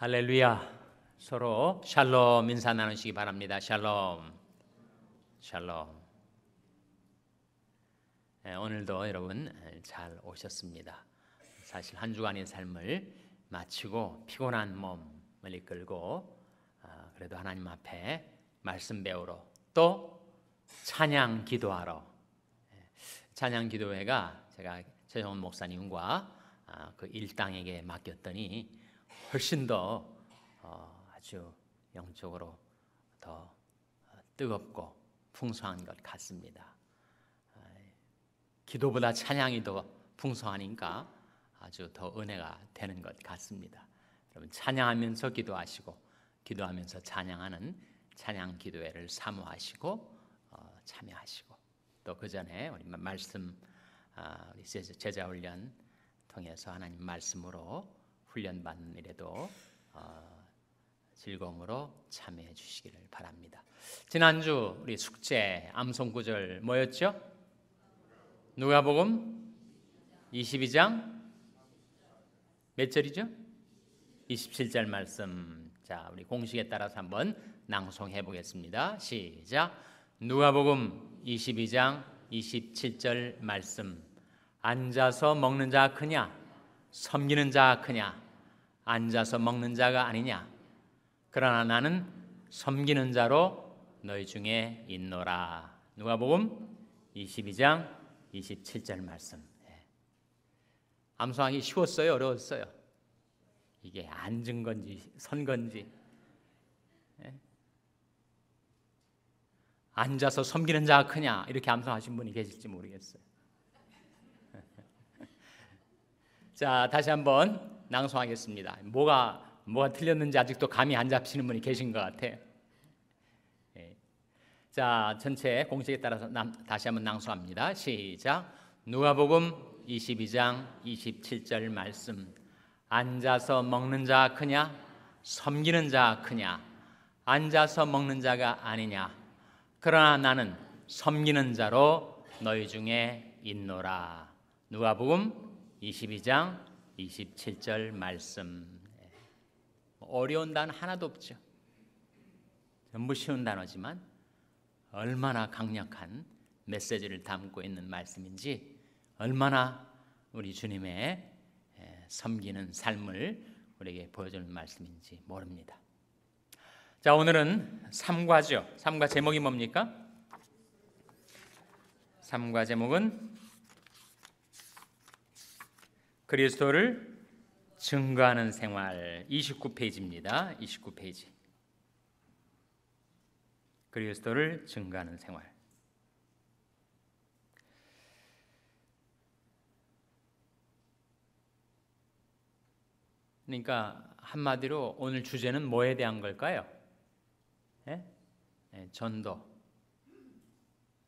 할렐루야. 서로 샬롬 인사 나누시기 바랍니다. 샬롬. 샬롬. 오늘도 여러분 잘 오셨습니다. 사실 한 주간의 삶을 마치고 피곤한 몸을 이끌고 그래도 하나님 앞에 말씀 배우러 또 찬양 기도하러, 찬양 기도회가 제가 최정원 목사님과 그 일당에게 맡겼더니 훨씬 더 아주 영적으로 더 뜨겁고 풍성한 것 같습니다. 기도보다 찬양이 더 풍성하니까 아주 더 은혜가 되는 것 같습니다. 여러분 찬양하면서 기도하시고 기도하면서 찬양하는 찬양 기도회를 사모하시고 참여하시고 또 그 전에 우리 말씀 우리 제자 훈련 통해서 하나님 말씀으로 훈련받는 일에도 즐거움으로 참여해 주시기를 바랍니다. 지난주 우리 숙제 암송 구절 뭐였죠? 누가복음 22장 몇 절이죠? 27절 말씀. 자, 우리 공식에 따라서 한번 낭송해 보겠습니다. 시작. 누가복음 22장 27절 말씀. 앉아서 먹는 자 크냐? 섬기는 자 크냐? 앉아서 먹는 자가 아니냐? 그러나 나는 섬기는 자로 너희 중에 있노라. 누가복음 22장 27절 말씀. 암송하기 쉬웠어요? 어려웠어요? 이게 앉은 건지 선 건지, 앉아서 섬기는 자가 크냐 이렇게 암송하신 분이 계실지 모르겠어요. 자, 다시 한번 낭송하겠습니다. 뭐가 틀렸는지 아직도 감이 안 잡히는 분이 계신 것 같아요. 자, 전체 공식에 따라서 다시 한번 낭송합니다. 시작. 누가복음 22장 27절 말씀. 앉아서 먹는 자 크냐? 섬기는 자 크냐? 앉아서 먹는 자가 아니냐? 그러나 나는 섬기는 자로 너희 중에 있노라. 누가복음 22장 27절 말씀. 어려운 단어 하나도 없죠. 전부 쉬운 단어지만 얼마나 강력한 메시지를 담고 있는 말씀인지, 얼마나 우리 주님의 섬기는 삶을 우리에게 보여주는 말씀인지 모릅니다. 자, 오늘은 3과죠. 3과 제목이 뭡니까? 3과 제목은 그리스도를 증거하는 생활. 29페이지입니다. 29페이지. 그리스도를 증거하는 생활. 그러니까 한마디로 오늘 주제는 뭐에 대한 걸까요? 전도,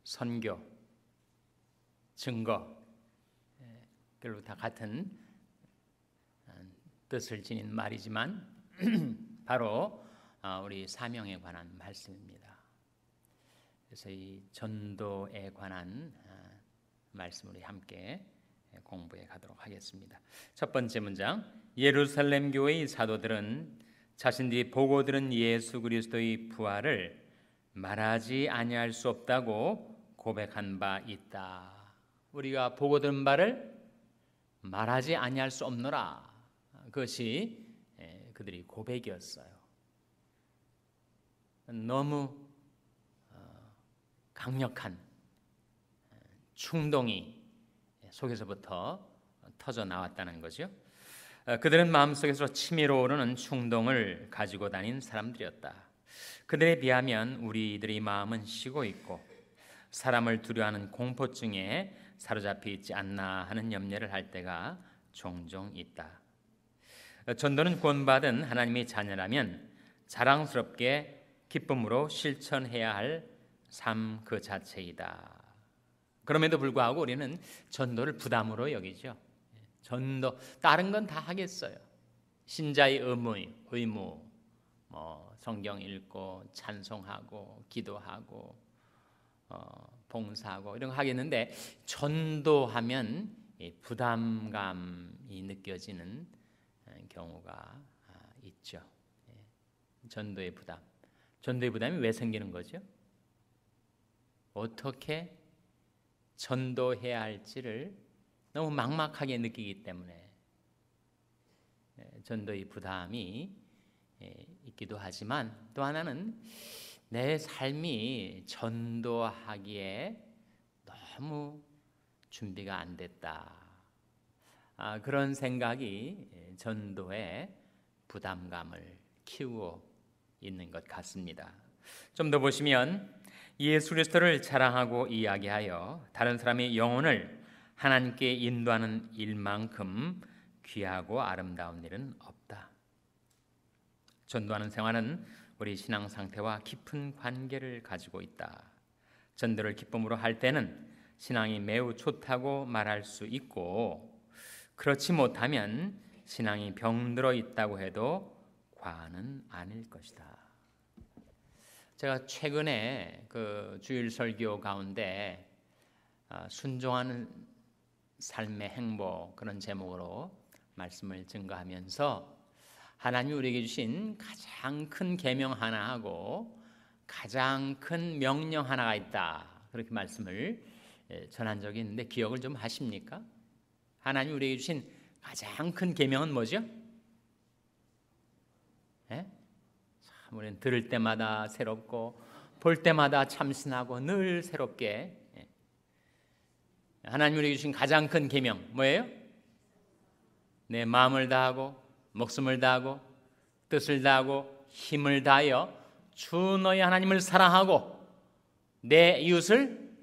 선교, 증거, 결국 다 같은 뜻을 지닌 말이지만 바로 우리 사명에 관한 말씀입니다. 그래서 이 전도에 관한 말씀 우리 함께 공부해 가도록 하겠습니다. 첫 번째 문장. 예루살렘 교회의 사도들은 자신들이 보고 들은 예수 그리스도의 부활을 말하지 아니할 수 없다고 고백한 바 있다. 우리가 보고 들은 바를 말하지 아니할 수 없노라. 그것이 그들이 고백이었어요. 너무 강력한 충동이 속에서부터 터져 나왔다는 거죠. 그들은 마음속에서 치밀어 오르는 충동을 가지고 다닌 사람들이었다. 그들에 비하면 우리들의 마음은 쉬고 있고 사람을 두려워하는 공포증에 사로잡혀 있지 않나 하는 염려를 할 때가 종종 있다. 전도는 구원받은 하나님의 자녀라면 자랑스럽게 기쁨으로 실천해야 할 삶 그 자체이다. 그럼에도 불구하고 우리는 전도를 부담으로 여기죠. 전도, 다른 건 다 하겠어요. 신자의 의무, 성경 읽고 찬송하고 기도하고 봉사하고 이런 거 하겠는데 전도하면 부담감이 느껴지는 경우가 있죠. 있죠. 전도의 부담. 전도의 부담이 왜 생기는 거죠? 어떻게 전도해야 할지를 너무 막막하게 느끼기 때문에 전도의 부담이 있기도 하지만, 또 하나는 내 삶이 전도하기에 너무 준비가 안 됐다. 그런 생각이 전도의 부담감을 키우고 있는 것 같습니다. 좀 더 보시면 예수 그리스도를 자랑하고 이야기하여 다른 사람의 영혼을 하나님께 인도하는 일만큼 귀하고 아름다운 일은 없다. 전도하는 생활은 우리 신앙 상태와 깊은 관계를 가지고 있다. 전도를 기쁨으로 할 때는 신앙이 매우 좋다고 말할 수 있고, 그렇지 못하면 신앙이 병들어 있다고 해도 과언은 아닐 것이다. 제가 최근에 그 주일 설교 가운데 순종하는 삶의 행복, 그런 제목으로 말씀을 증거하면서 하나님이 우리에게 주신 가장 큰 계명 하나 하고 가장 큰 명령 하나가 있다, 그렇게 말씀을 전한 적이 있는데 기억을 좀 하십니까? 하나님이 우리에게 주신 가장 큰 계명은 뭐죠? 참 우리는 들을 때마다 새롭고 볼 때마다 참신하고 늘 새롭게, 하나님이 우리에게 주신 가장 큰 계명 뭐예요? 내 마음을 다하고 목숨을 다하고 뜻을 다하고 힘을 다하여 주 너희 하나님을 사랑하고 내 이웃을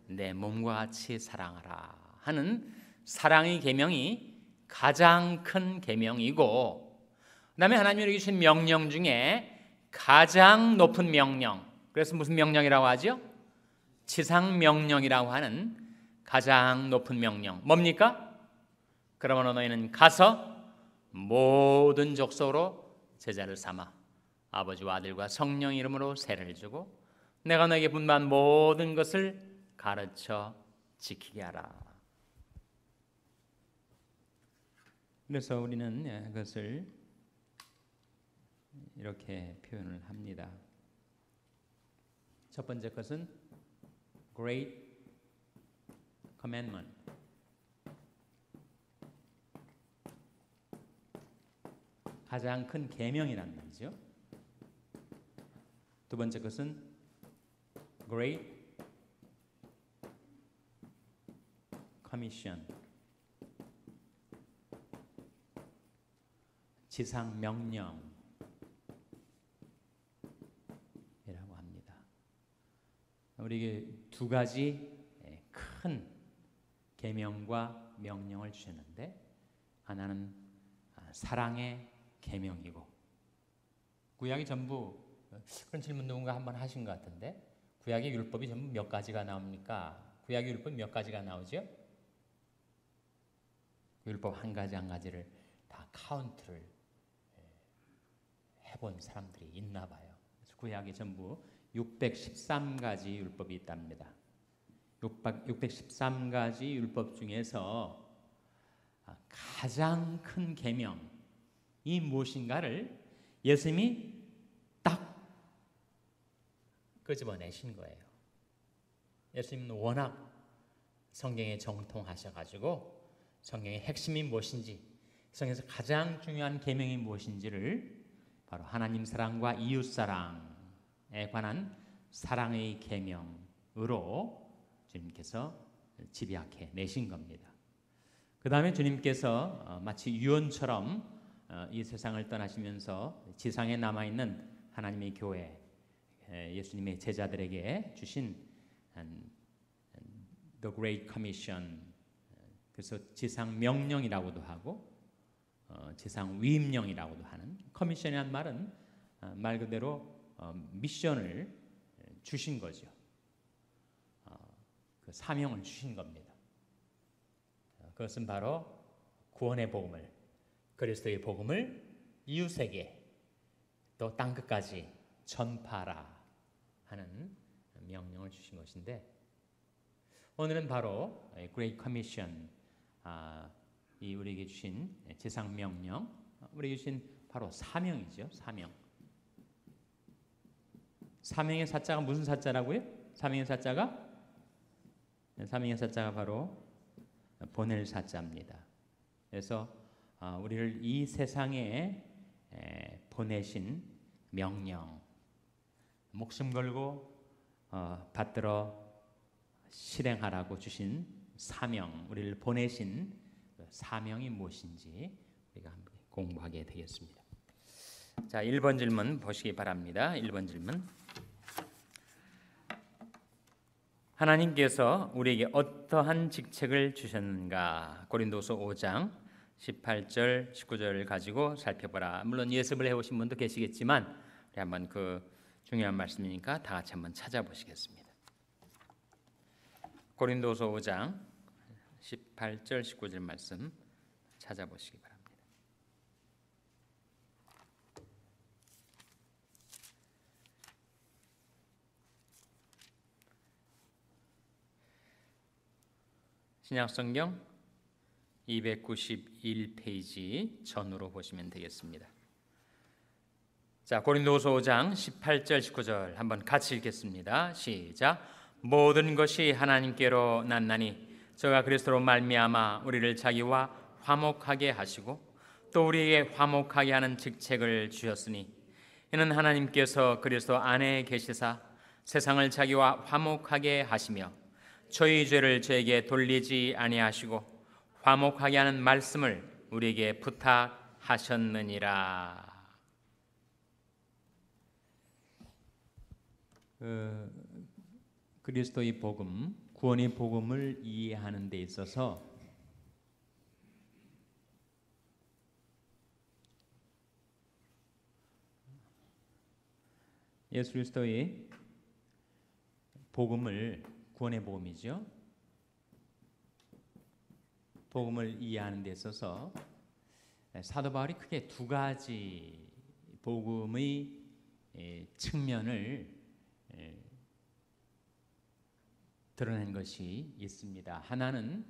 내 몸과 같이 사랑하라 하는 사랑의 계명이 가장 큰 계명이고, 그 다음에 하나님이 우리에게 주신 명령 중에 가장 높은 명령, 그래서 무슨 명령이라고 하죠? 지상명령이라고 하는 가장 높은 명령 뭡니까? 그러므로 너희는 가서 모든 족속으로 제자를 삼아 아버지와 아들과 성령 이름으로 세례를 주고 내가 너에게 분부한 모든 것을 가르쳐 지키게 하라. 그래서 우리는 그것을 이렇게 표현을 합니다. 첫 번째 것은 Great Commandment, 가장 큰 계명이란 말이죠. 두 번째 것은 Great Commission, 지상 명령이라고 합니다. 우리에게 두 가지 큰 계명과 명령을 주셨는데, 하나는 사랑의 계명이고, 구약이 전부, 그런 질문 누군가 한번 하신 것 같은데, 구약의 율법이 전부 몇 가지가 나옵니까? 구약의 율법이 몇 가지가 나오죠? 율법 한 가지 한 가지를 다 카운트를 해본 사람들이 있나 봐요. 그래서 구약에 전부 613가지 율법이 있답니다. 613가지 율법 중에서 가장 큰 계명이 무엇인가를 예수님이 딱 끄집어내신 거예요. 예수님은 워낙 성경에 정통하셔가지고 성경의 핵심이 무엇인지, 성경에서 가장 중요한 계명이 무엇인지를 바로 하나님 사랑과 이웃 사랑에 관한 사랑의 계명으로 주님께서 집약해 내신 겁니다. 그 다음에 주님께서 마치 유언처럼 이 세상을 떠나시면서 지상에 남아있는 하나님의 교회, 예수님의 제자들에게 주신 The Great Commission, 그래서 지상 명령이라고도 하고 지상 위임령이라고도 하는, 커미션이란 말은 말 그대로 미션을 주신 거죠. 그 사명을 주신 겁니다. 그것은 바로 구원의 복음을, 그리스도의 복음을 이웃에게 또 땅끝까지 전파하라 하는 명령을 주신 것인데, 오늘은 바로 Great Commission, 이 우리에게 주신 지상 명령, 우리에게 주신 바로 사명이죠. 사명. 사명의 사자가 무슨 사자라고요? 사명의 사자가 바로 보낼 사자입니다. 그래서 우리를 이 세상에 보내신 명령, 목숨 걸고 받들어 실행하라고 주신 사명, 우리를 보내신 사명이 무엇인지 우리가 함께 공부하게 되겠습니다. 자, 1번 질문 보시기 바랍니다. 1번 질문. 하나님께서 우리에게 어떠한 직책을 주셨는가? 고린도서 5장 18절, 19절을 가지고 살펴보라. 물론 예습을 해오신 분도 계시겠지만 우리 한번 그 중요한 말씀이니까 다 같이 한번 찾아보시겠습니다. 고린도서 5장 18절, 19절 말씀 찾아보시기 바랍니다. 신약성경 291페이지 전으로 보시면 되겠습니다. 자, 고린도서 5장 18절 19절 한번 같이 읽겠습니다. 시작. 모든 것이 하나님께로 났나니 저가 그리스도로 말미암아 우리를 자기와 화목하게 하시고 또 우리에게 화목하게 하는 직책을 주셨으니 이는 하나님께서 그리스도 안에 계시사 세상을 자기와 화목하게 하시며 저희 죄를 저에게 돌리지 아니하시고 화목하게 하는 말씀을 우리에게 부탁하셨느니라. 그리스도의 복음, 구원의 복음을 이해하는 데 있어서 예수 그리스도의 복음을, 구원의 복음이죠. 복음을 이해하는 데 있어서 사도 바울이 크게 두 가지 복음의 측면을 드러낸 것이 있습니다. 하나는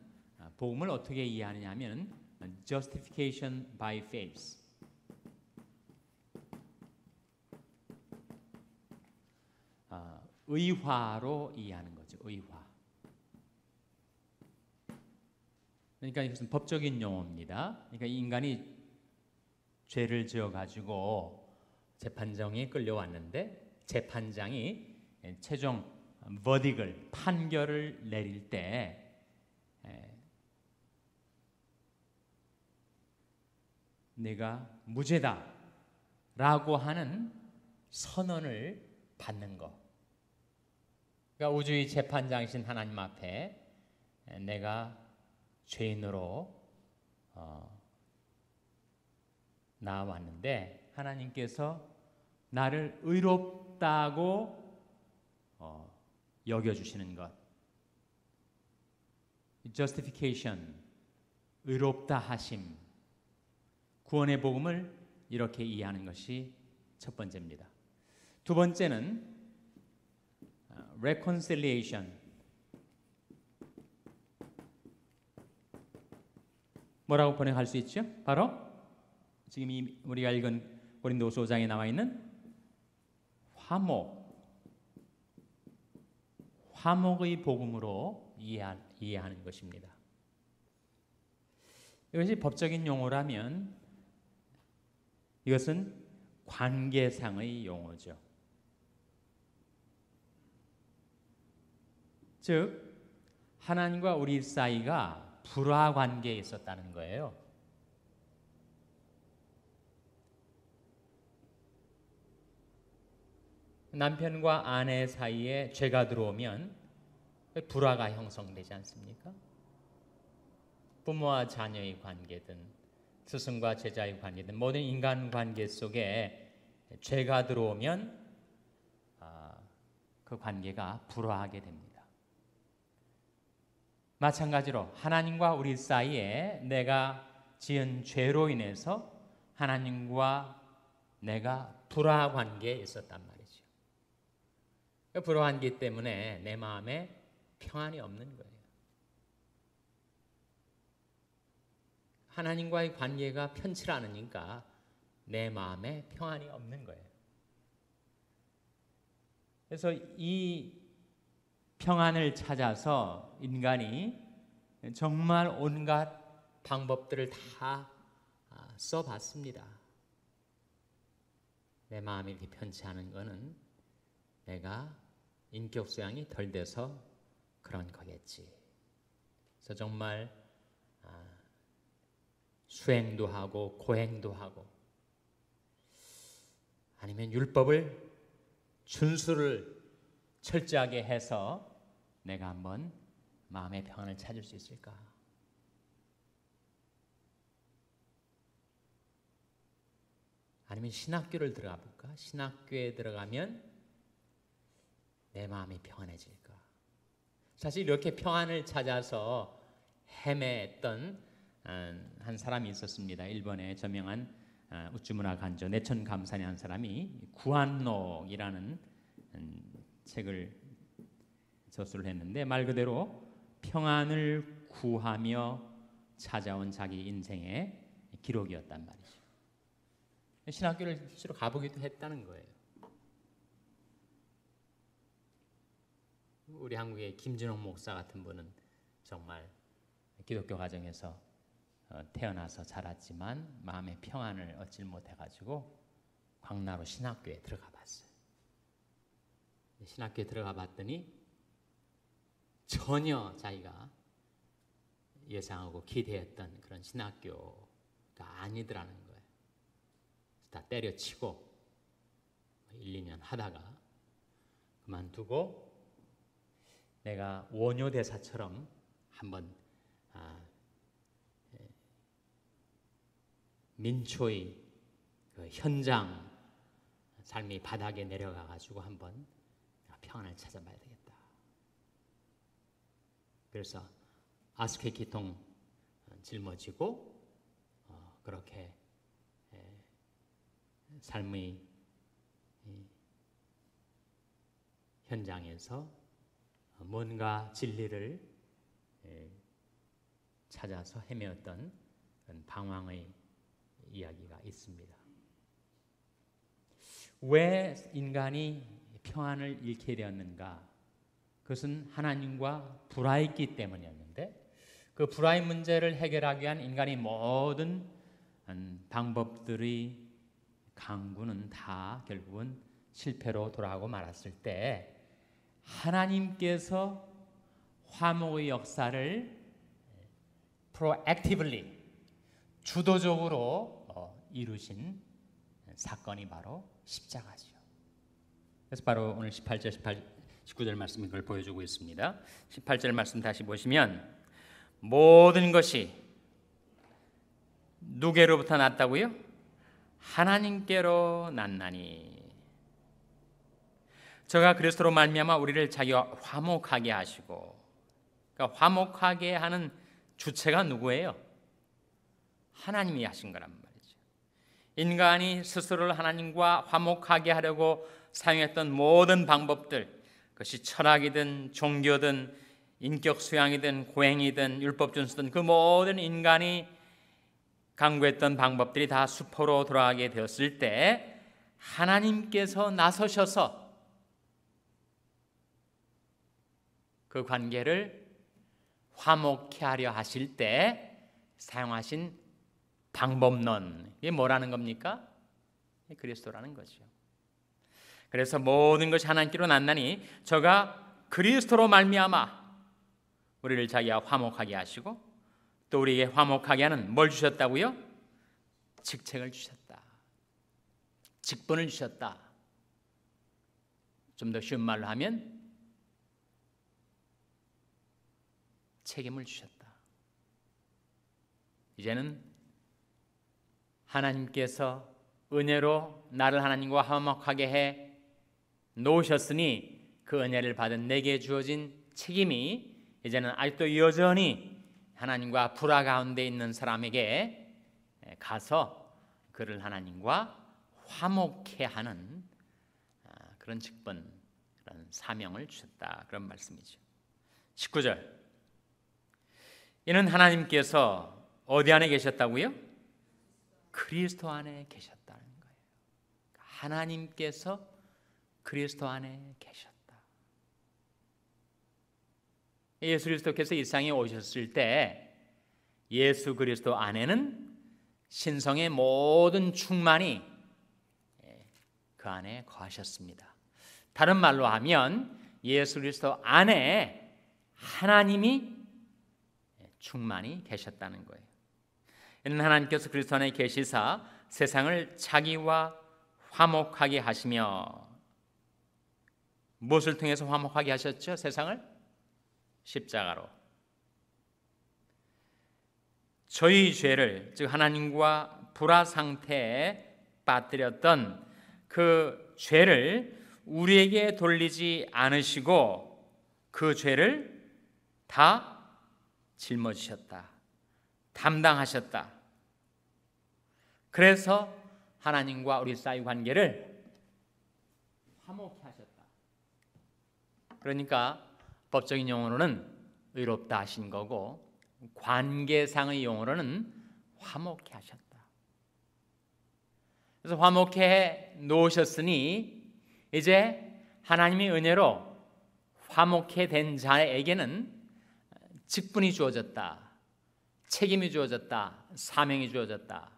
복음을 어떻게 이해하느냐 하면 justification by faith, 의화로 이해하는 거죠. 의화. 그러니까 이것은 법적인 용어입니다. 그러니까 인간이 죄를 지어가지고 재판정에 끌려왔는데 재판장이 최종 버딕을, 판결을 내릴 때 내가 무죄다라고 하는 선언을 받는 것. 그러니까 우주의 재판장이신 하나님 앞에 내가 죄인으로 나왔는데 하나님께서 나를 의롭다고 여겨주시는 것, justification, 의롭다 하심, 구원의 복음을 이렇게 이해하는 것이 첫 번째입니다. 두 번째는 reconciliation, 뭐라고 번역할 수 있죠? 바로 지금 우리가 읽은 고린도서 5장에 나와 있는 화목의 복음으로 이해하는 것입니다. 이것이 법적인 용어라면 이것은 관계상의 용어죠. 즉 하나님과 우리 사이가 불화 관계에 있었다는 거예요. 남편과 아내 사이에 죄가 들어오면 불화가 형성되지 않습니까? 부모와 자녀의 관계든 스승과 제자의 관계든 모든 인간관계 속에 죄가 들어오면 그 관계가 불화하게 됩니다. 마찬가지로 하나님과 우리 사이에 내가 지은 죄로 인해서 하나님과 내가 불화 관계에 있었단 말이죠. 그 불화 관계 때문에 내 마음에 평안이 없는 거예요. 하나님과의 관계가 편치 않으니까 내 마음에 평안이 없는 거예요. 그래서 이 평안을 찾아서 인간이 정말 온갖 방법들을 다 써봤습니다. 내 마음이 이렇게 편치 않은 거는 내가 인격 수양이 덜 돼서 그런 거겠지. 그래서 정말 수행도 하고 고행도 하고 아니면 율법을 준수를 철저하게 해서 내가 한번 마음의 평안을 찾을 수 있을까? 아니면 신학교를 들어가 볼까? 신학교에 들어가면 내 마음이 평안해질까? 사실 이렇게 평안을 찾아서 헤맸던 한 사람이 있었습니다. 일본의 저명한 우츠무라 간조 내천 감산이라는 사람이 구안록이라는 책을 저술을 했는데 말 그대로 평안을 구하며 찾아온 자기 인생의 기록이었단 말이죠. 신학교를 실제로 가보기도 했다는 거예요. 우리 한국의 김진홍 목사 같은 분은 정말 기독교 가정에서 태어나서 자랐지만 마음의 평안을 얻질 못해가지고 광나루 신학교에 들어가 봤어요. 신학교에 들어가 봤더니 전혀 자기가 예상하고 기대했던 그런 신학교가 아니더라는 거예요. 다 때려치고 1, 2년 하다가 그만두고 내가 원효대사처럼 한번 민초의 그 현장 삶의 바닥에 내려가 가지고 한번 평안을 찾아봐야 되겠다. 그래서 아스케키통 짊어지고 그렇게 삶의 현장에서 뭔가 진리를 찾아서 헤매었던 방황의 이야기가 있습니다. 왜 인간이 평안을 잃게 되었는가? 그것은 하나님과 불화했기 때문이었는데 그 불화의 문제를 해결하기 위한 인간의 모든 방법들의 강구는 다 결국은 실패로 돌아가고 말았을 때 하나님께서 화목의 역사를 proactively 주도적으로 이루신 사건이 바로 십자가죠. 그래서 바로 오늘 18절, 19절 말씀이 그걸 보여주고 있습니다. 18절 말씀 다시 보시면 모든 것이 누구로부터 났다고요? 하나님께로 났나니 저가 그리스도로 말미암아 우리를 자기와 화목하게 하시고, 그러니까 화목하게 하는 주체가 누구예요? 하나님이 하신 거란 말이죠. 인간이 스스로를 하나님과 화목하게 하려고 사용했던 모든 방법들, 그것이 철학이든 종교든 인격 수양이든 고행이든 율법 준수든 그 모든 인간이 강구했던 방법들이 다 수포로 돌아가게 되었을 때 하나님께서 나서셔서 그 관계를 화목케 하려 하실 때 사용하신 방법론, 이게 뭐라는 겁니까? 그리스도라는 거죠. 그래서 모든 것이 하나님께로 났나니 저가 그리스도로 말미암아 우리를 자기와 화목하게 하시고 또 우리에게 화목하게 하는 뭘 주셨다고요? 직책을 주셨다. 직분을 주셨다. 좀 더 쉬운 말로 하면 책임을 주셨다. 이제는 하나님께서 은혜로 나를 하나님과 화목하게 해 놓으셨으니 그 은혜를 받은 내게 주어진 책임이 이제는 아직도 여전히 하나님과 불화 가운데 있는 사람에게 가서 그를 하나님과 화목케 하는 그런 직분, 그런 사명을 주셨다, 그런 말씀이죠. 19절, 이는 하나님께서 어디 안에 계셨다고요? 그리스도 안에 계셨다는 거예요. 하나님께서 그리스도 안에 계셨다. 예수 그리스도께서 이 세상에 오셨을 때 예수 그리스도 안에는 신성의 모든 충만이 그 안에 거하셨습니다. 다른 말로 하면 예수 그리스도 안에 하나님이 충만히 계셨다는 거예요. 이는 하나님께서 그리스도 안에 계시사 세상을 자기와 화목하게 하시며, 무엇을 통해서 화목하게 하셨죠? 세상을 십자가로. 저희 죄를, 즉 하나님과 불화 상태에 빠뜨렸던 그 죄를 우리에게 돌리지 않으시고 그 죄를 다 짊어지셨다, 담당하셨다. 그래서 하나님과 우리 사이 관계를 화목케 하셨다. 그러니까 법적인 용어로는 의롭다 하신 거고, 관계상의 용어로는 화목케 하셨다. 그래서 화목해 놓으셨으니 이제 하나님의 은혜로 화목해 된 자에게는 직분이 주어졌다, 책임이 주어졌다, 사명이 주어졌다.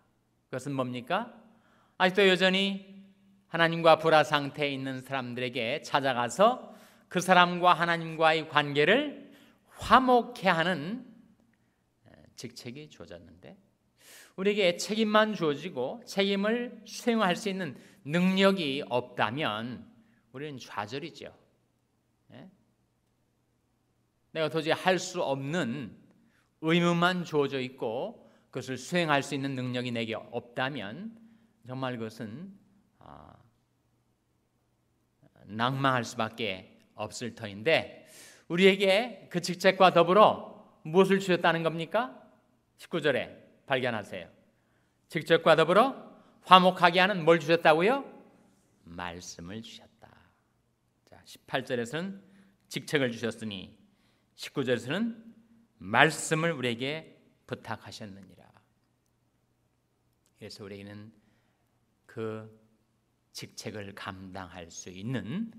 그것은 뭡니까? 아직도 여전히 하나님과 불화 상태에 있는 사람들에게 찾아가서 그 사람과 하나님과의 관계를 화목해 하는 직책이 주어졌는데, 우리에게 책임만 주어지고 책임을 수행할 수 있는 능력이 없다면 우리는 좌절이죠. 내가 도저히 할 수 없는 의무만 주어져 있고 그것을 수행할 수 있는 능력이 내게 없다면 정말 그것은 낭망할 수밖에 없을 터인데, 우리에게 그 직책과 더불어 무엇을 주셨다는 겁니까? 19절에 발견하세요. 직책과 더불어 화목하게 하는 뭘 주셨다고요? 말씀을 주셨다. 자, 18절에서는 직책을 주셨으니 19절에서는 말씀을 우리에게 부탁하셨느니라. 그래서 우리에게는 그 직책을 감당할 수 있는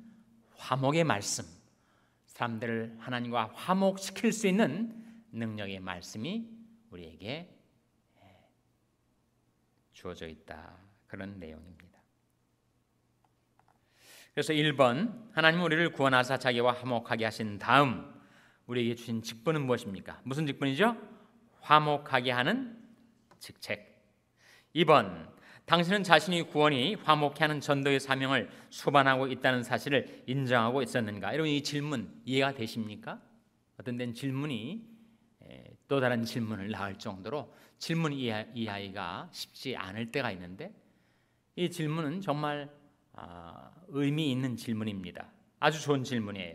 화목의 말씀, 사람들을 하나님과 화목시킬 수 있는 능력의 말씀이 우리에게 주어져 있다, 그런 내용입니다. 그래서 1번, 하나님 우리를 구원하사 자기와 화목하게 하신 다음 우리에게 주신 직분은 무엇입니까? 무슨 직분이죠? 화목하게 하는 직책. 2번, 당신은 자신의 구원이 화목케 하는 전도의 사명을 수반하고 있다는 사실을 인정하고 있었는가? 여러분, 이 질문 이해가 되십니까? 어떤 데는 질문이 또 다른 질문을 낳을 정도로 질문 이해하기가 쉽지 않을 때가 있는데, 이 질문은 정말 의미 있는 질문입니다. 아주 좋은 질문이에요.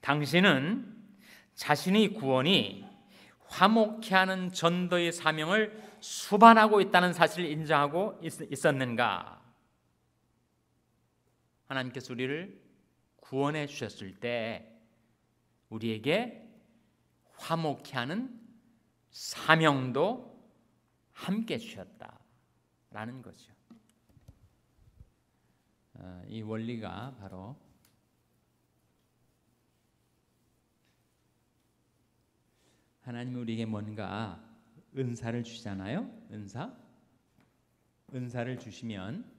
당신은 자신의 구원이 화목케 하는 전도의 사명을 수반하고 있다는 사실을 인정하고 있었는가? 하나님께서 우리를 구원해 주셨을 때 우리에게 화목케 하는 사명도 함께 주셨다라는 거죠. 이 원리가 바로 하나님이 우리에게 뭔가 은사를 주시잖아요. 은사를 주시면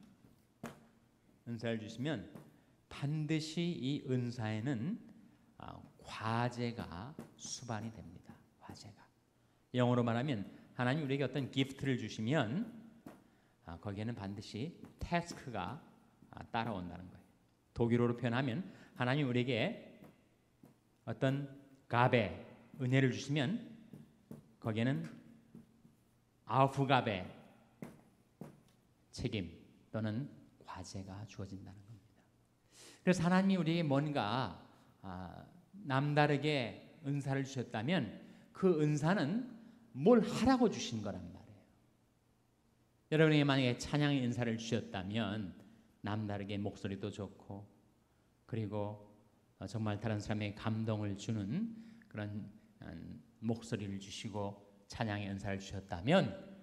반드시 이 은사에는 과제가 수반이 됩니다. 과제가. 영어로 말하면 하나님 우리에게 어떤 기프트를 주시면 거기에는 반드시 태스크가 따라온다는 거예요. 독일어로 표현하면 하나님 우리에게 어떤 가베, 은혜를 주시면 거기에는 아우프가베, 책임 또는 과제가 주어진다는 겁니다. 그래서 하나님이 우리에게 뭔가 남다르게 은사를 주셨다면 그 은사는 뭘 하라고 주신 거란 말이에요. 여러분에게 만약에 찬양의 은사를 주셨다면 남다르게 목소리도 좋고, 그리고 정말 다른 사람에게 감동을 주는 그런 목소리를 주시고 찬양의 은사를 주셨다면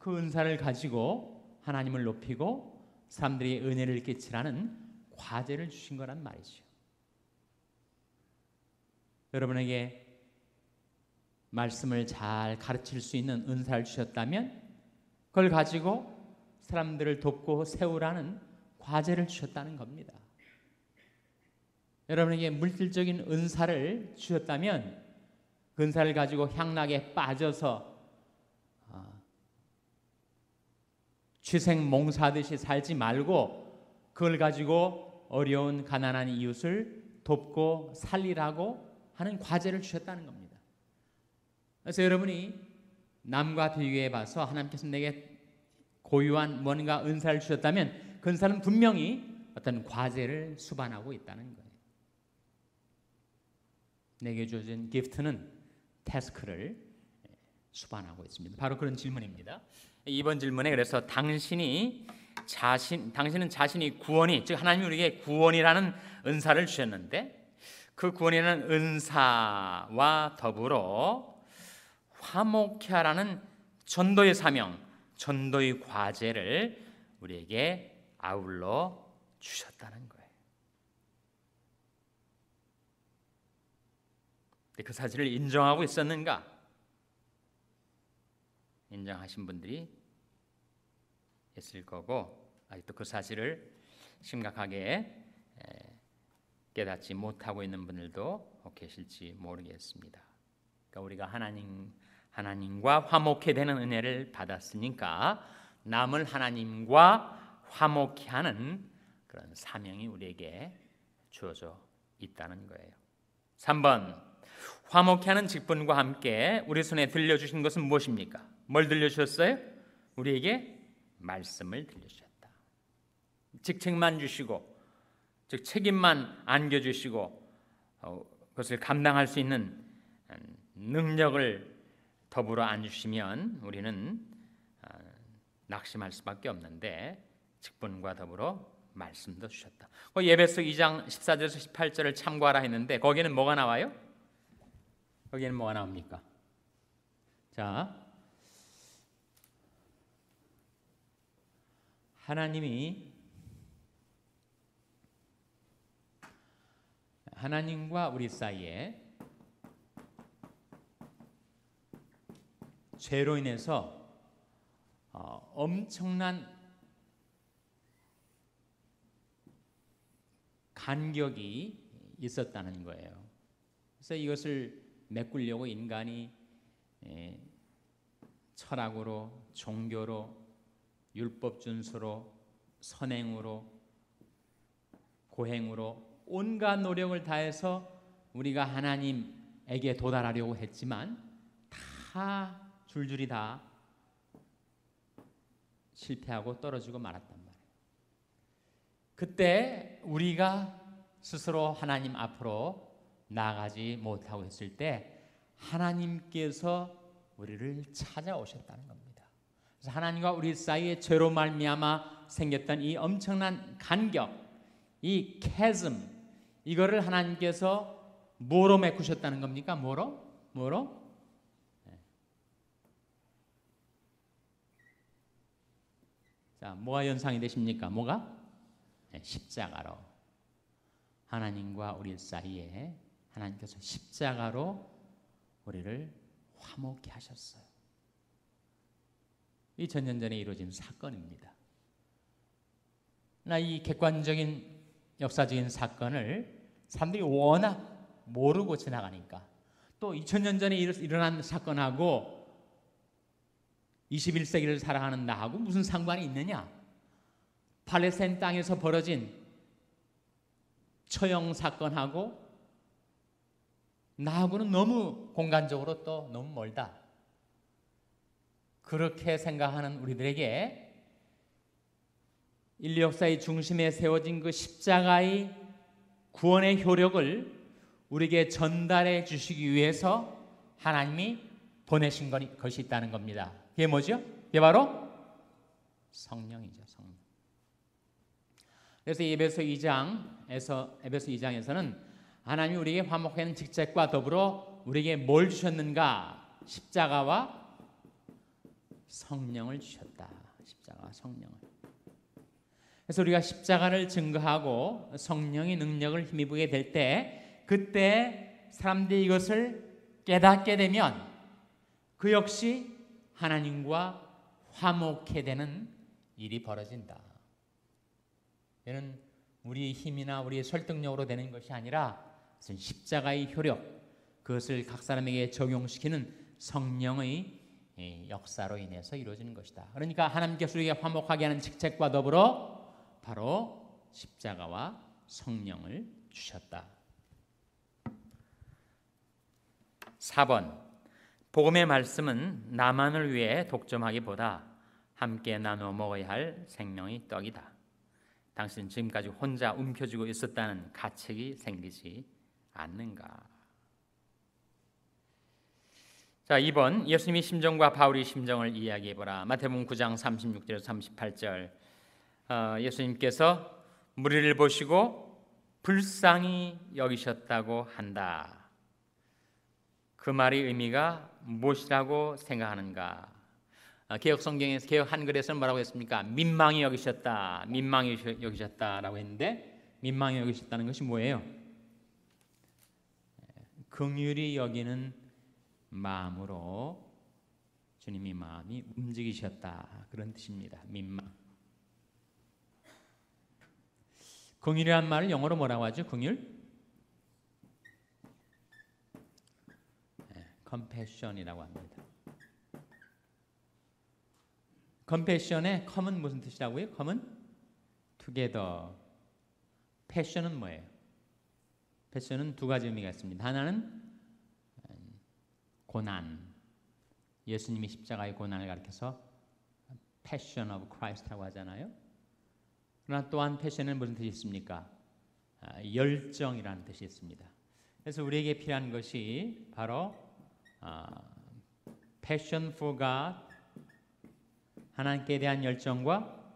그 은사를 가지고 하나님을 높이고 사람들이 은혜를 끼치라는 과제를 주신 거란 말이죠. 여러분에게 말씀을 잘 가르칠 수 있는 은사를 주셨다면 그걸 가지고 사람들을 돕고 세우라는 과제를 주셨다는 겁니다. 여러분에게 물질적인 은사를 주셨다면 그 은사를 가지고 향락에 빠져서 취생몽사하듯이 살지 말고 그걸 가지고 어려운 가난한 이웃을 돕고 살리라고 하는 과제를 주셨다는 겁니다. 그래서 여러분이 남과 비교해 봐서 하나님께서 내게 고유한 뭔가 은사를 주셨다면 그 은사는 분명히 어떤 과제를 수반하고 있다는 거예요. 내게 주어진 기프트는 태스크를 수반하고 있습니다. 바로 그런 질문입니다. 이번 질문에 그래서 당신은 자신이 구원이, 즉 하나님이 우리에게 구원이라는 은사를 주셨는데 그 구원이라는 은사와 더불어 화목케 하라는 전도의 사명, 전도의 과제를 우리에게 아울러 주셨다는 거예요. 그 사실을 인정하고 있었는가? 인정하신 분들이 있을 거고 아직도 그 사실을 심각하게 깨닫지 못하고 있는 분들도 계실지 모르겠습니다. 그러니까 우리가 하나님과 화목해 되는 은혜를 받았으니까 남을 하나님과 화목해 하는 그런 사명이 우리에게 주어져 있다는 거예요. 3번, 화목해 하는 직분과 함께 우리 손에 들려주신 것은 무엇입니까? 뭘 들려주셨어요? 우리에게 말씀을 들려주셨다. 직책만 주시고, 즉 책임만 안겨주시고 그것을 감당할 수 있는 능력을 더불어 안 주시면 우리는 낙심할 수밖에 없는데 직분과 더불어 말씀도 주셨다. 예배서 2장 14절에서 18절을 참고하라 했는데 거기에는 뭐가 나와요? 거기에는 뭐가 나옵니까? 자, 하나님과 우리 사이에 죄로 인해서 엄청난 간격이 있었다는 거예요. 그래서 이것을 메꾸려고 인간이 철학으로, 종교로, 율법 준수로, 선행으로, 고행으로 온갖 노력을 다해서 우리가 하나님에게 도달하려고 했지만 다 줄줄이 다 실패하고 떨어지고 말았단 말이에요. 그때 우리가 스스로 하나님 앞으로 나아가지 못하고 있을 때 하나님께서 우리를 찾아오셨다는 겁니다. 그래서 하나님과 우리 사이에 죄로 말미암아 생겼던 이 엄청난 간격, 이 chasm, 이거를 하나님께서 뭐로 메꾸셨다는 겁니까? 뭐로? 자, 뭐가 연상이 되십니까? 뭐가? 십자가로. 하나님과 우리 사이에 하나님께서 십자가로 우리를 화목케 하셨어요. 이 천년 전에 이루어진 사건입니다. 나 이 객관적인 역사적인 사건을 사람들이 워낙 모르고 지나가니까 또 2000년 전에 일어난 사건하고 21세기를 살아가는 나하고 무슨 상관이 있느냐? 팔레스타인 땅에서 벌어진 처형 사건하고 나하고는 너무 공간적으로 또 너무 멀다. 그렇게 생각하는 우리들에게 인류 역사의 중심에 세워진 그 십자가의 구원의 효력을 우리에게 전달해 주시기 위해서 하나님이 보내신 것이 있다는 겁니다. 그게 뭐죠? 그게 바로 성령이죠. 성령. 그래서 에베소 2장에서는 하나님이 우리에게 화목하는 직책과 더불어 우리에게 뭘 주셨는가? 십자가와 성령을 주셨다. 십자가와 성령을. 그래서 우리가 십자가를 증거하고 성령의 능력을 힘입게 될 때, 그때 사람들이 이것을 깨닫게 되면 그 역시 하나님과 화목해 되는 일이 벌어진다. 이는 우리의 힘이나 우리의 설득력으로 되는 것이 아니라 십자가의 효력, 그것을 각 사람에게 적용시키는 성령의 역사로 인해서 이루어지는 것이다. 그러니까 하나님께서 우리에게 화목하게 하는 직책과 더불어 바로 십자가와 성령을 주셨다. 4번, 복음의 말씀은 나만을 위해 독점하기보다 함께 나누어 먹어야 할 생명의 떡이다. 당신은 지금까지 혼자 움켜쥐고 있었다는 가책이 생기지 않는가? 자, 2번, 예수님의 심정과 바울의 심정을 이야기해보라. 마태복음 9장 36절에서 38절. 예수님께서 무리를 보시고 불쌍히 여기셨다고 한다. 그 말의 의미가 무엇이라고 생각하는가? 개혁 성경에서, 개혁 한글에서는 뭐라고 했습니까? 민망히 여기셨다, 민망히 여기셨다라고 했는데, 민망히 여기셨다는 것이 뭐예요? 긍휼히 여기는 마음으로 주님의 마음이 움직이셨다, 그런 뜻입니다. 민망. 긍휼이란 말을 영어로 뭐라고 하죠? 긍휼? compassion이라고 합니다. compassion의 come은 무슨 뜻이라고요? come은 together. passion은 뭐예요? passion은 두 가지 의미가 있습니다. 하나는 고난, 예수님이 십자가의 고난을 가리켜서 passion of Christ라고 하잖아요. 그러나 또한 passion은 무슨 뜻이 있습니까? 열정이라는 뜻이 있습니다. 그래서 우리에게 필요한 것이 바로 passion for God, 하나님께 대한 열정과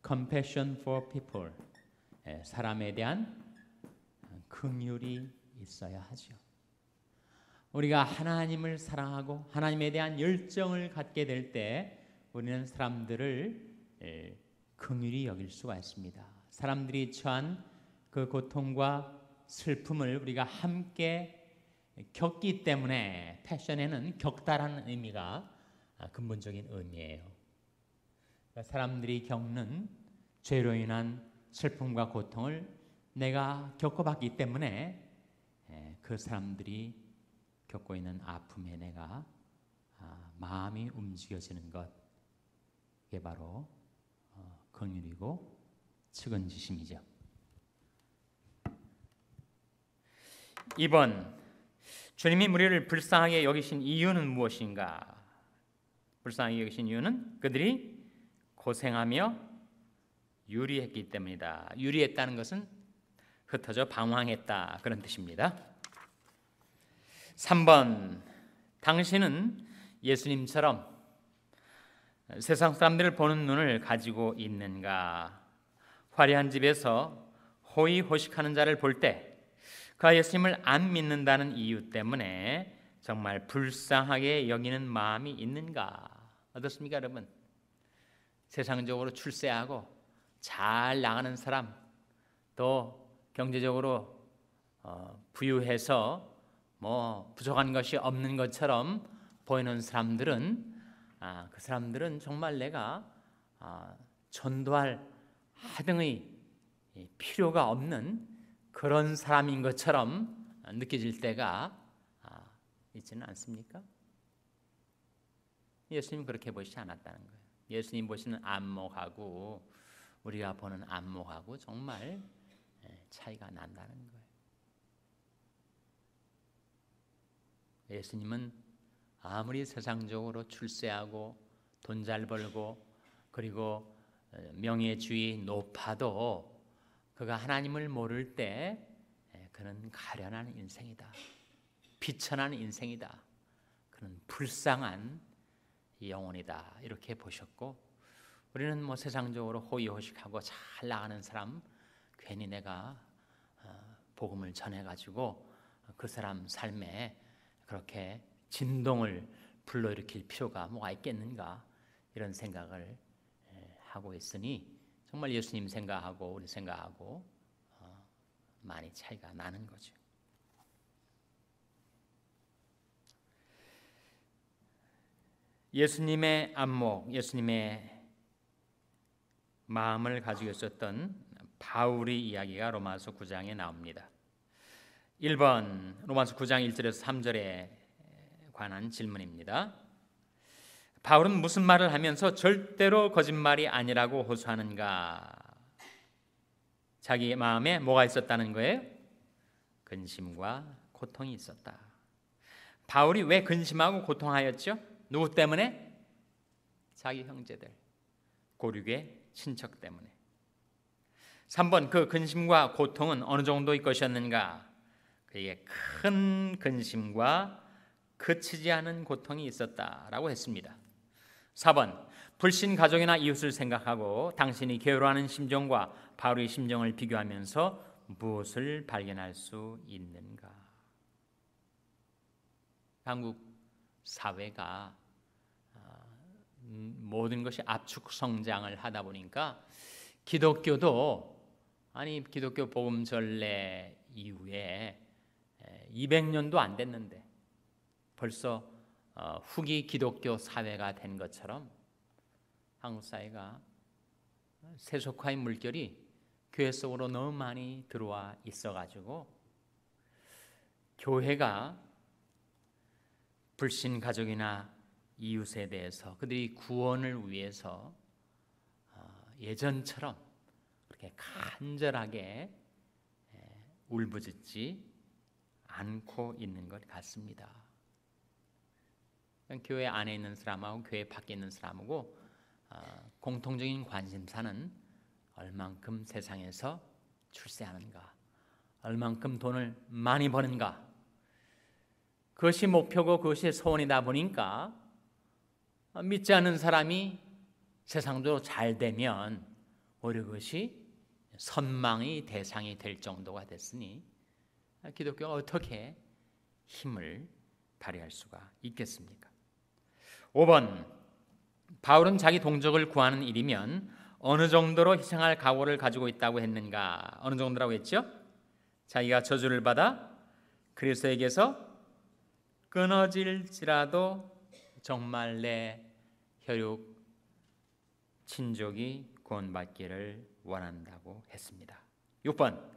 compassion for people, 사람에 대한 긍휼이 있어야 하죠. 우리가 하나님을 사랑하고 하나님에 대한 열정을 갖게 될 때 우리는 사람들을 긍휼히 여길 수가 있습니다. 사람들이 처한 그 고통과 슬픔을 우리가 함께 겪기 때문에 패션에는 겪다라는 의미가 근본적인 의미예요. 사람들이 겪는 죄로 인한 슬픔과 고통을 내가 겪어봤기 때문에 그 사람들이 겪고 있는 아픔에 내가 마음이 움직여지는 것, 이게 바로 긍휼이고 측은지심이죠. 2번, 주님이 우리를 불쌍하게 여기신 이유는 무엇인가? 불쌍하게 여기신 이유는 그들이 고생하며 유리했기 때문이다. 유리했다는 것은 흩어져 방황했다, 그런 뜻입니다. 3번, 당신은 예수님처럼 세상 사람들을 보는 눈을 가지고 있는가? 화려한 집에서 호의호식하는 자를 볼 때 그가 예수님을 안 믿는다는 이유 때문에 정말 불쌍하게 여기는 마음이 있는가? 어떻습니까, 여러분? 세상적으로 출세하고 잘 나가는 사람, 또 경제적으로 부유해서 부족한 것이 없는 것처럼 보이는 사람들은 그 사람들은 정말 내가 전도할 하등의 필요가 없는 그런 사람인 것처럼 느껴질 때가 있지는 않습니까? 예수님 그렇게 보시지 않았다는 거예요. 예수님 보시는 안목하고 우리가 보는 안목하고 정말 차이가 난다는 거예요. 예수님은 아무리 세상적으로 출세하고 돈 잘 벌고 그리고 명예주의 높아도 그가 하나님을 모를 때 그는 가련한 인생이다, 비천한 인생이다, 그는 불쌍한 영혼이다, 이렇게 보셨고, 우리는 세상적으로 호의호식하고 잘 나가는 사람, 괜히 내가 복음을 전해가지고 그 사람 삶에 그렇게 진동을 불러일으킬 필요가 뭐가 있겠는가, 이런 생각을 하고 있으니 정말 예수님 생각하고 우리 생각하고 많이 차이가 나는 거죠. 예수님의 안목, 예수님의 마음을 가지고 있었던 바울의 이야기가 로마서 9장에 나옵니다. 1번 로마서 9장 1절에서 3절에 관한 질문입니다. 바울은 무슨 말을 하면서 절대로 거짓말이 아니라고 호소하는가? 자기 마음에 뭐가 있었다는 거예요? 근심과 고통이 있었다. 바울이 왜 근심하고 고통하였죠? 누구 때문에? 자기 형제들, 고륙의 친척 때문에. 3번 그 근심과 고통은 어느 정도의 것이었는가? 그에게 큰 근심과 그치지 않은 고통이 있었다라고 했습니다. 4번 불신 가족이나 이웃을 생각하고 당신이 게으르하는 심정과 바울의 심정을 비교하면서 무엇을 발견할 수 있는가? 한국 사회가 모든 것이 압축 성장을 하다 보니까 기독교도 기독교 복음 전례 이후에 200년도 안 됐는데 벌써 후기 기독교 사회가 된 것처럼 한국 사회가 세속화의 물결이 교회 속으로 너무 많이 들어와 있어가지고 교회가 불신 가족이나 이웃에 대해서 그들이 구원을 위해서 예전처럼 그렇게 간절하게 울부짖지 않고 있는 것 같습니다. 교회 안에 있는 사람하고 교회 밖에 있는 사람하고 공통적인 관심사는 얼만큼 세상에서 출세하는가, 얼만큼 돈을 많이 버는가, 그것이 목표고 그것이 소원이다 보니까 믿지 않는 사람이 세상적으로 잘 되면 오히려 그것이 선망의 대상이 될 정도가 됐으니 기독교가 어떻게 힘을 발휘할 수가 있겠습니까? 5번 바울은 자기 동족을 구하는 일이면 어느 정도로 희생할 각오를 가지고 있다고 했는가? 어느 정도라고 했죠? 자기가 저주를 받아 그리스도에게서 끊어질지라도 정말 내 혈육 친족이 구원받기를 원한다고 했습니다. 6번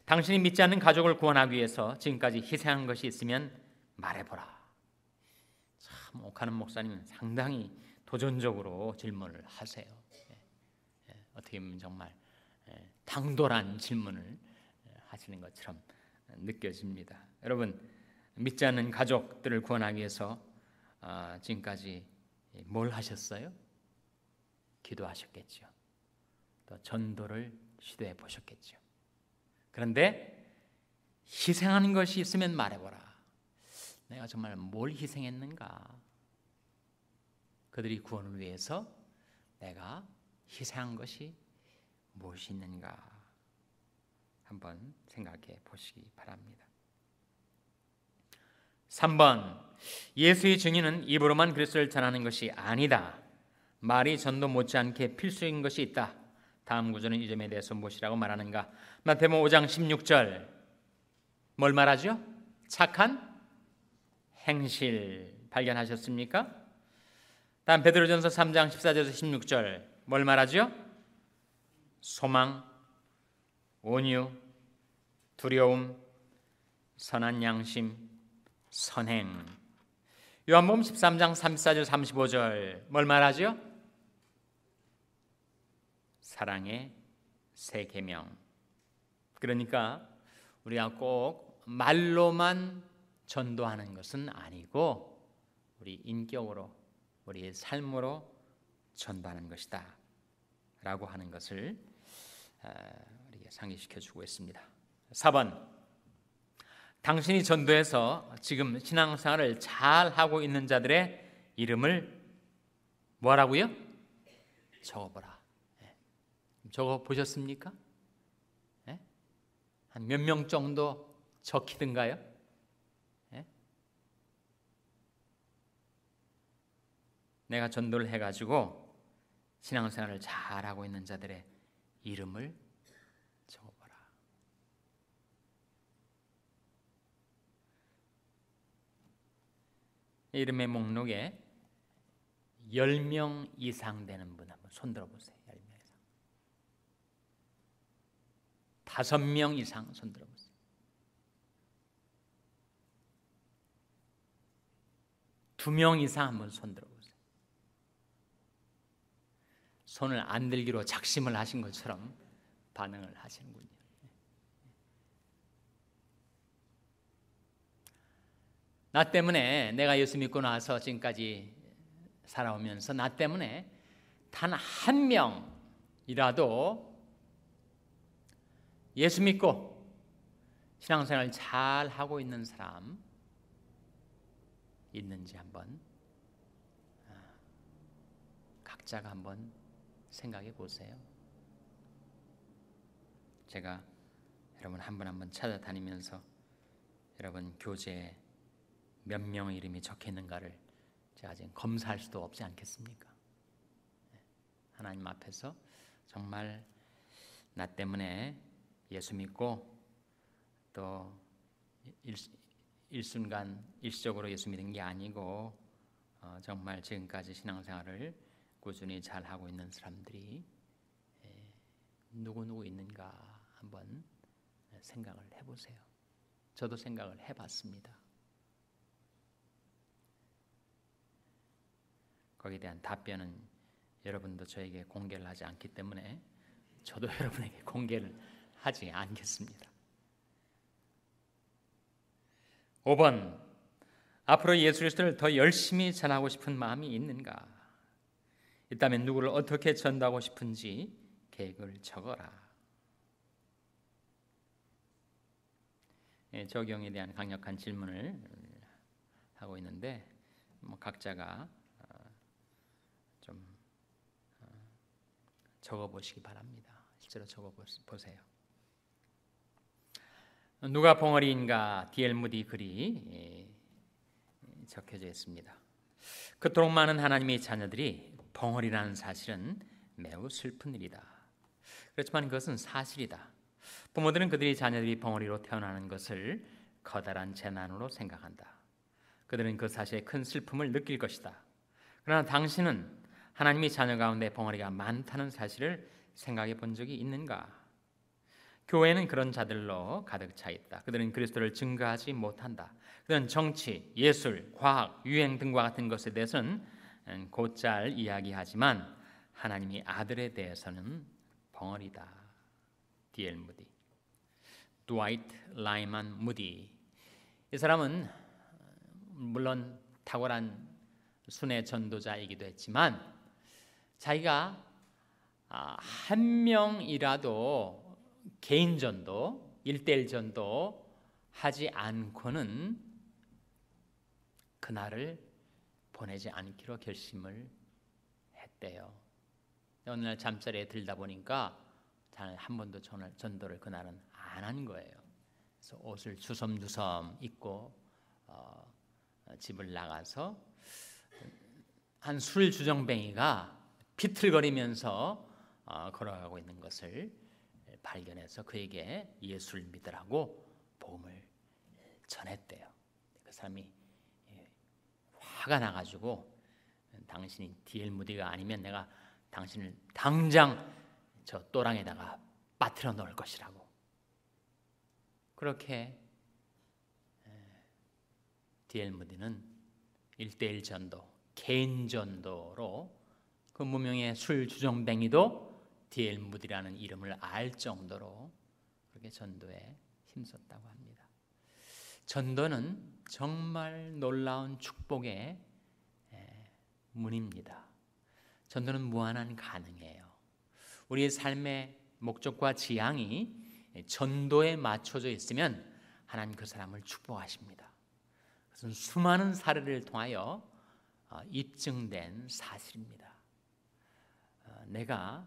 당신이 믿지 않는 가족을 구원하기 위해서 지금까지 희생한 것이 있으면 말해보라. 참 옥하는 목사님은 상당히 도전적으로 질문을 하세요. 어떻게 보면 정말 당돌한 질문을 하시는 것처럼 느껴집니다. 여러분 믿지 않는 가족들을 구원하기 위해서 지금까지 뭘 하셨어요? 기도하셨겠죠. 또 전도를 시도해 보셨겠죠. 그런데 희생하는 것이 있으면 말해보라. 내가 정말 뭘 희생했는가? 그들이 구원을 위해서 내가 희생한 것이 무엇이 있는가? 한번 생각해 보시기 바랍니다. 3번 예수의 증인은 입으로만 그리스도를 전하는 것이 아니다. 말이 전도 못지않게 필수인 것이 있다. 다음 구절은 이 점에 대해서 무엇이라고 말하는가? 마태복음 5장 16절 뭘 말하죠? 착한 행실 발견하셨습니까? 다음 베드로전서 3장 14절에서 16절 뭘 말하죠? 소망, 온유, 두려움, 선한 양심, 선행. 요한복음 13장 34절 35절 뭘 말하죠? 사랑의 새 계명. 그러니까 우리가 꼭 말로만 전도하는 것은 아니고 우리 인격으로 우리의 삶으로 전도하는 것이다 라고 하는 것을 우리에게 상기시켜주고 있습니다. 4번 당신이 전도해서 지금 신앙생활을 잘하고 있는 자들의 이름을 뭐라고요? 적어보라. 적어보셨습니까? 한 몇 명 정도 적히던가요? 내가 전도를 해가지고 신앙생활을 잘하고 있는 자들의 이름을 적어보라. 이름의 목록에 10명 이상 되는 분 한번 손들어 보세요. 10명 이상. 5명 이상 손들어 보세요. 2명 이상 한번 손들어 보세요. 손을 안 들기로 작심을 하신 것처럼 반응을 하시는군요. 나 때문에, 내가 예수 믿고 나서 지금까지 살아오면서 나 때문에 단 한 명이라도 예수 믿고 신앙생활 잘 하고 있는 사람 있는지 한번 각자가 한번 생각해 보세요. 제가 여러분 한 분 한 분 찾아다니면서 여러분 교재에 몇 명의 이름이 적혀 있는가를 제가 지금 검사할 수도 없지 않겠습니까? 하나님 앞에서 정말 나 때문에 예수 믿고 또 일순간 일시적으로 예수 믿은 게 아니고 정말 지금까지 신앙생활을 꾸준히 잘 하고 있는 사람들이 누구 있는가 한번 생각을 해보세요. 저도 생각을 해봤습니다. 거기에 대한 답변은 여러분도 저에게 공개를 하지 않기 때문에 저도 여러분에게 공개를 하지 않겠습니다. 5번, 앞으로 예수 그리스도를 더 열심히 전하고 싶은 마음이 있는가? 있다면 누구를 어떻게 전도하고 싶은지 계획을 적어라. 적용에 대한 강력한 질문을 하고 있는데 각자가 좀 적어보시기 바랍니다. 실제로 적어보세요. 누가 벙어리인가 D.L. 무디 글이 적혀져 있습니다. 그토록 많은 하나님의 자녀들이 벙어리라는 사실은 매우 슬픈 일이다. 그렇지만 그것은 사실이다. 부모들은 그들의 자녀들이 벙어리로 태어나는 것을 커다란 재난으로 생각한다. 그들은 그 사실에 큰 슬픔을 느낄 것이다. 그러나 당신은 하나님의 자녀 가운데 벙어리가 많다는 사실을 생각해 본 적이 있는가? 교회는 그런 자들로 가득 차 있다. 그들은 그리스도를 증거하지 못한다. 그들은 정치, 예술, 과학, 유행 등과 같은 것에 대해서는 곧잘 이야기하지만 하나님의 아들에 대해서는 벙어리다. D.L. 무디, 드와이트 라이만 무디. 이 사람은 물론 탁월한 순회 전도자이기도 했지만 자기가 한 명이라도 개인 전도, 1:1 전도 하지 않고는 그날을 보내지 않기로 결심을 했대요. 어느 날 잠자리에 들다 보니까 한 번도 전도를 그날은 안 한 거예요. 그래서 옷을 주섬주섬 입고 집을 나가서 한 술 주정뱅이가 비틀거리면서 걸어가고 있는 것을 발견해서 그에게 예수를 믿으라고 복음을 전했대요. 그 사람이 화가 나가지고 당신이 D.L. 무디가 아니면 내가 당신을 당장 저 또랑에다가 빠뜨려 놓을 것이라고. 그렇게 D.L. 무디는 1:1 전도, 개인 전도로 그 무명의 술 주정뱅이도 D.L. 무디라는 이름을 알 정도로 그렇게 전도에 힘썼다고 합니다. 전도는 정말 놀라운 축복의 문입니다. 전도는 무한한 가능해요. 우리의 삶의 목적과 지향이 전도에 맞춰져 있으면 하나님 그 사람을 축복하십니다. 그것은 수많은 사례를 통하여 입증된 사실입니다. 내가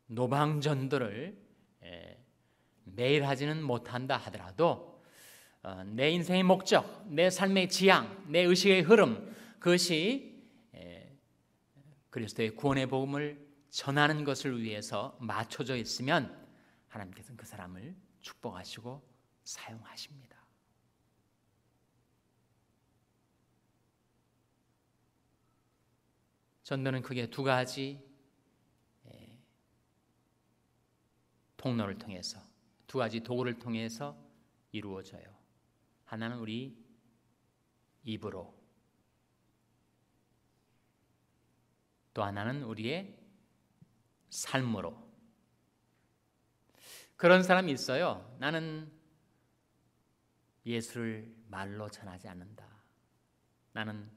노방전도를 매일 하지는 못한다 하더라도 내 인생의 목적, 내 삶의 지향, 내 의식의 흐름, 그것이 그리스도의 구원의 복음을 전하는 것을 위해서 맞춰져 있으면 하나님께서는 그 사람을 축복하시고 사용하십니다. 전도는 크게 두 가지 통로를 통해서, 두 가지 도구를 통해서 이루어져요. 하나는 우리 입으로, 또 하나는 우리의 삶으로. 그런 사람이 있어요. 나는 예수를 말로 전하지 않는다. 나는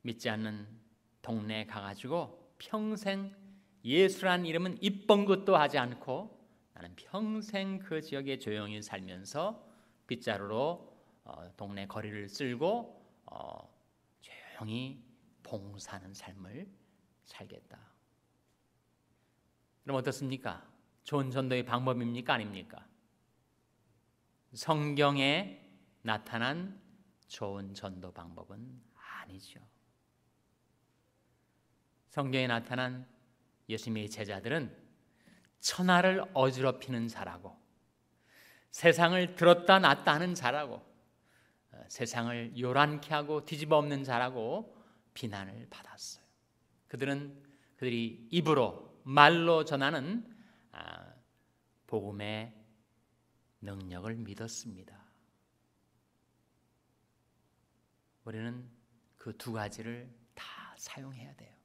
믿지 않는 동네에 가가지고 평생 예수란 이름은 입번긋도 하지 않고 나는 평생 그 지역에 조용히 살면서 빗자루로 동네 거리를 쓸고 조용히 봉사하는 삶을 살겠다. 그럼 어떻습니까? 좋은 전도의 방법입니까? 아닙니까? 성경에 나타난 좋은 전도 방법은 아니죠. 성경에 나타난 예수님의 제자들은 천하를 어지럽히는 자라고, 세상을 들었다 놨다 하는 자라고, 세상을 요란케 하고 뒤집어 엎는 자라고 비난을 받았어요. 그들이 입으로, 말로 전하는 복음의 능력을 믿었습니다. 우리는 그 두 가지를 다 사용해야 돼요.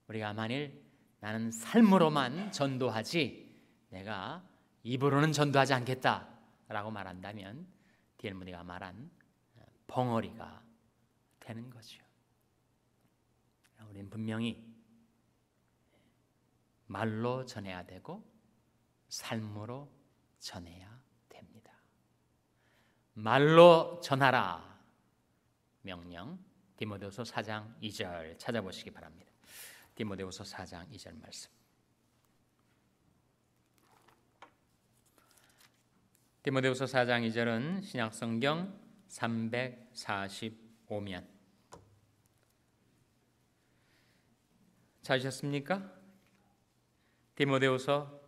우리가 만일 나는 삶으로만 전도하지 내가 입으로는 전도하지 않겠다라고 말한다면 D.L. 무디가 말한 벙어리가 되는 거죠. 우리는 분명히 말로 전해야 되고 삶으로 전해야 됩니다. 말로 전하라 명령, 디모데후서 4장 2절 찾아보시기 바랍니다. 디모데후서 4장 2절 말씀. 디모데후서 4장 2절은 신약성경 345면. 찾으셨습니까? 디모데후서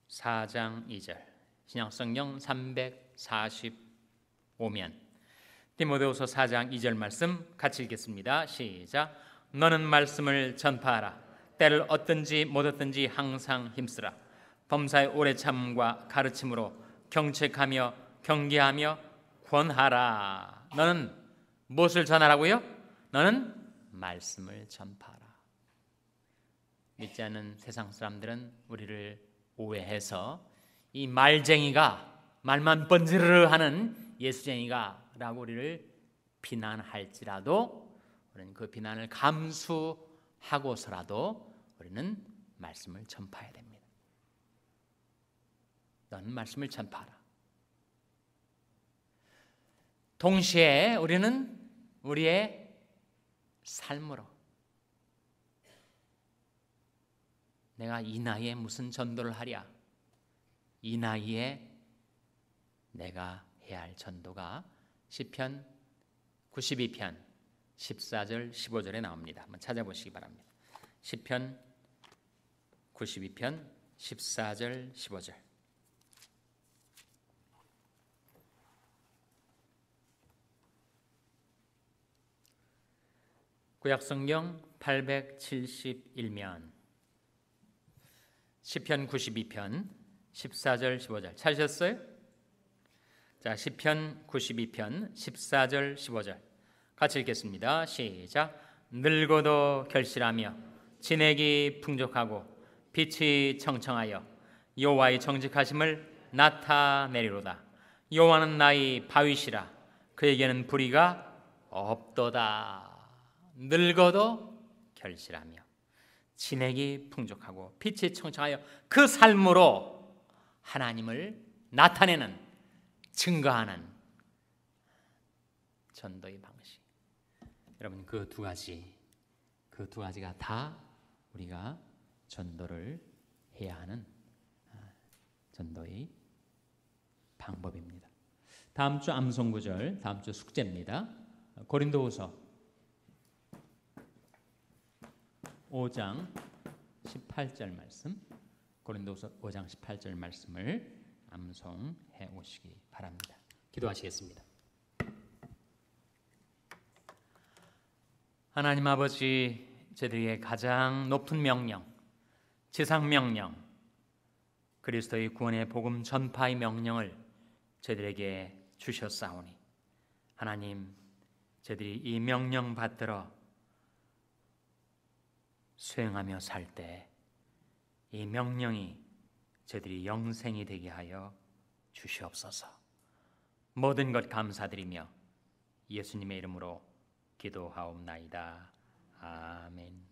4장 2절 신약성경 345면 디모데후서 4장 2절 말씀 같이 읽겠습니다. 시작. 너는 말씀을 전파하라. 때를 얻든지 못 얻든지 항상 힘쓰라. 범사의 오래 참음과 가르침으로 경책하며 경계하며 권하라. 너는 무엇을 전하라고요? 너는 말씀을 전파하라. 믿지 않는 세상 사람들은 우리를 오해해서 이 말쟁이가, 말만 번지르르 하는 예수쟁이가 라고 우리를 비난할지라도 우리는 그 비난을 감수하고서라도 우리는 말씀을 전파해야 됩니다. 너는 말씀을 전파하라. 동시에 우리는 우리의 삶으로, 내가 이 나이에 무슨 전도를 하랴, 이 나이에 내가 해야 할 전도가 시편 92편 14절 15절에 나옵니다. 한번 찾아보시기 바랍니다. 시편 92편 14절 15절. 구약성경 871면 시편 92편 14절 15절 찾으셨어요? 자, 시편 92편 14절 15절 같이 읽겠습니다. 시작. 늙어도 결실하며 진액이 풍족하고 빛이 청청하여 여호와의 정직하심을 나타내리로다. 여호와는 나의 바위시라. 그에게는 불의가 없도다. 늙어도 결실하며 진액이 풍족하고 빛이 청청하여 그 삶으로 하나님을 나타내는, 증거하는 전도의 방식. 여러분, 그 두 가지가 다 우리가 전도를 해야 하는 전도의 방법입니다. 다음 주 암송구절, 다음 주 숙제입니다. 고린도후서 5장 18절 말씀, 고린도서 5장 18절 말씀을 암송해 오시기 바랍니다. 기도하시겠습니다. 하나님 아버지, 저희들에게 가장 높은 명령, 지상 명령, 그리스도의 구원의 복음 전파의 명령을 저희들에게 주셨사오니 하나님, 저희들이 이 명령 받들어 수행하며 살 때 이 명령이 저희들이 영생이 되게 하여 주시옵소서. 모든 것 감사드리며 예수님의 이름으로 기도하옵나이다. 아멘.